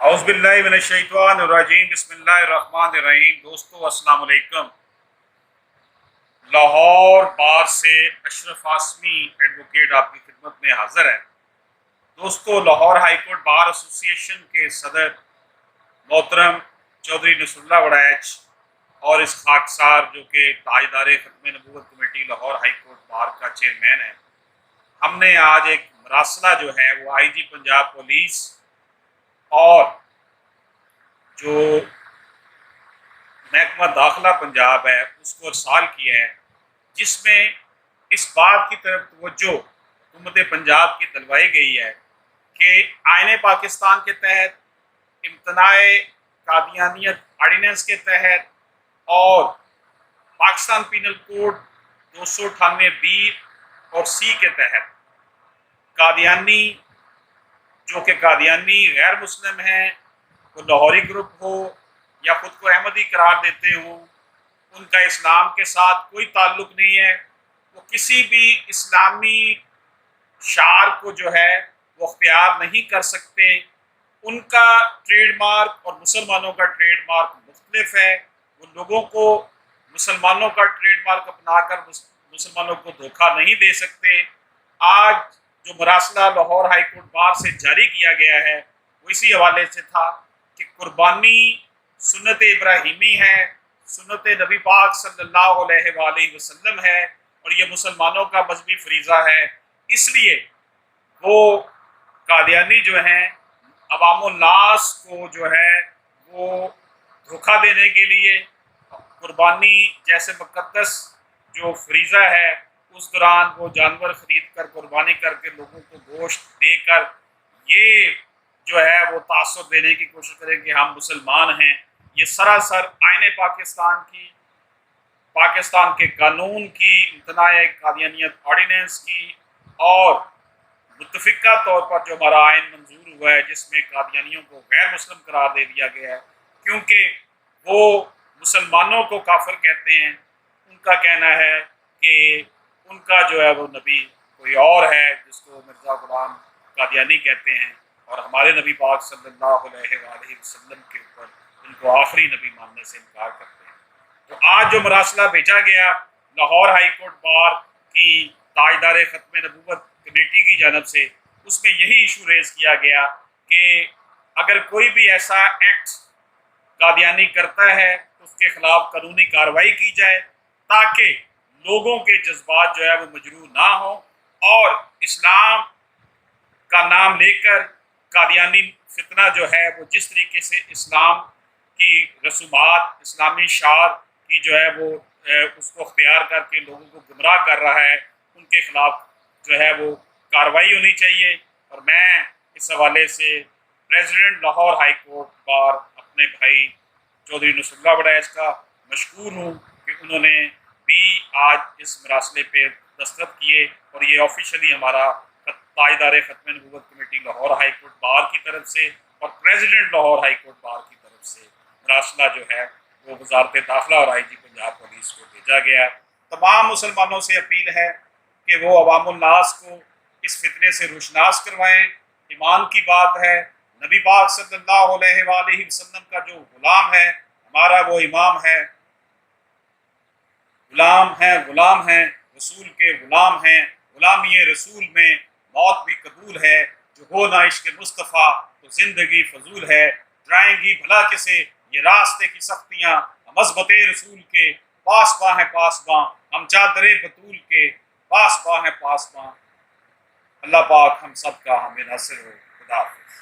اعوذ باللہ من الشیطان الرجیم بسم اللہ الرحمن الرحیم۔ دوستو السلام علیکم۔ لاہور بار سے اشرف آسمی ایڈوکیٹ آپ کی خدمت میں حاضر ہے۔ دوستو، لاہور ہائی کورٹ بار ایسوسی ایشن کے صدر محترم چودھری نصر اللہ وڑائچ اور اس خاکسار جو کہ تاجدار ختم نبوت committee Lahore high court bar کا چیئرمین ہے، ہم نے آج ایک مراسلہ جو ہے وہ آئی جی پنجاب پولیس اور جو محکمہ داخلہ پنجاب ہے اس کو ارسال کیا ہے، جس میں اس بات کی طرف توجہ حکومت پنجاب کی دلوائی گئی ہے کہ آئین پاکستان کے تحت، امتناع قادیانیت آرڈیننس کے تحت اور پاکستان پینل کوڈ 298 اور سی کے تحت قادیانی جو کہ قادیانی غیر مسلم ہیں، وہ لاہوری گروپ ہو یا خود کو احمدی قرار دیتے ہوں، ان کا اسلام کے ساتھ کوئی تعلق نہیں ہے۔ وہ کسی بھی اسلامی شعار کو جو ہے وہ اختیار نہیں کر سکتے۔ ان کا ٹریڈ مارک اور مسلمانوں کا ٹریڈ مارک مختلف ہے۔ وہ لوگوں کو مسلمانوں کا ٹریڈ مارک اپنا کر مسلمانوں کو دھوکہ نہیں دے سکتے۔ آج جو مراسلہ لاہور ہائی کورٹ بار سے جاری کیا گیا ہے وہ اسی حوالے سے تھا کہ قربانی سنت ابراہیمی ہے، سنت نبی پاک صلی اللہ علیہ وآلہ وسلم ہے، اور یہ مسلمانوں کا مذہبی فریضہ ہے۔ اس لیے وہ قادیانی جو ہیں عوام الناس کو جو ہے وہ دھوکہ دینے کے لیے قربانی جیسے مقدس جو فریضہ ہے اس دوران وہ جانور خرید کر قربانی کر کے لوگوں کو گوشت دے کر یہ جو ہے وہ تعصب دینے کی کوشش کریں کہ ہم مسلمان ہیں، یہ سراسر آئین پاکستان کی، پاکستان کے قانون کی، امتناع قادیانیت آرڈیننس کی اور متفقہ طور پر جو ہمارا آئین منظور ہوا ہے جس میں قادیانیوں کو غیر مسلم قرار دے دیا گیا ہے، کیونکہ وہ مسلمانوں کو کافر کہتے ہیں۔ ان کا کہنا ہے کہ ان کا جو ہے وہ نبی کوئی اور ہے جس کو مرزا غلام قادیانی کہتے ہیں، اور ہمارے نبی پاک صلی اللہ علیہ وآلہ وسلم کے اوپر ان کو آخری نبی ماننے سے انکار کرتے ہیں۔ تو آج جو مراسلہ بھیجا گیا لاہور ہائی کورٹ بار کی تاجدار ختم نبوت کمیٹی کی جانب سے، اس میں یہی ایشو ریز کیا گیا کہ اگر کوئی بھی ایسا ایکٹ قادیانی کرتا ہے تو اس کے خلاف قانونی کارروائی کی جائے تاکہ لوگوں کے جذبات جو ہے وہ مجروح نہ ہوں، اور اسلام کا نام لے کر قادیانی فتنہ جو ہے وہ جس طریقے سے اسلام کی رسومات، اسلامی شعار کی جو ہے وہ اس کو اختیار کر کے لوگوں کو گمراہ کر رہا ہے، ان کے خلاف جو ہے وہ کارروائی ہونی چاہیے۔ اور میں اس حوالے سے president Lahore high court bar اپنے بھائی چودھری نصر اللہ وڑائچ کا مشکور ہوں کہ انہوں نے بھی آج اس مراسلے پہ دستخط کیے، اور یہ آفیشلی ہمارا تاجدار ختم نبوت committee Lahore high court bar کی طرف سے اور president Lahore high court bar کی طرف سے مراسلہ جو ہے وہ وزارت داخلہ اور آئی جی پنجاب پولیس کو بھیجا گیا۔ تمام مسلمانوں سے اپیل ہے کہ وہ عوام الناس کو اس فتنے سے روشناس کروائیں۔ ایمان کی بات ہے، نبی پاک صلی اللہ علیہ وآلہ وسلم کا جو غلام ہے، ہمارا وہ امام ہے، غلام ہیں رسول کے غلام ہیں، غلامی رسول میں موت بھی قبول ہے، جو ہو نہ عشق مصطفیٰ تو زندگی فضول ہے، ڈرائیں گی بھلا کسے یہ راستے کی سختیاں، ہم عظمت رسول کے پاس باں ہیں پاس باں، ہم چادر بطول کے پاس باں ہیں پاس باں۔ اللہ پاک ہم سب کا ہمیں ناصر ہو۔ خدا حافظ۔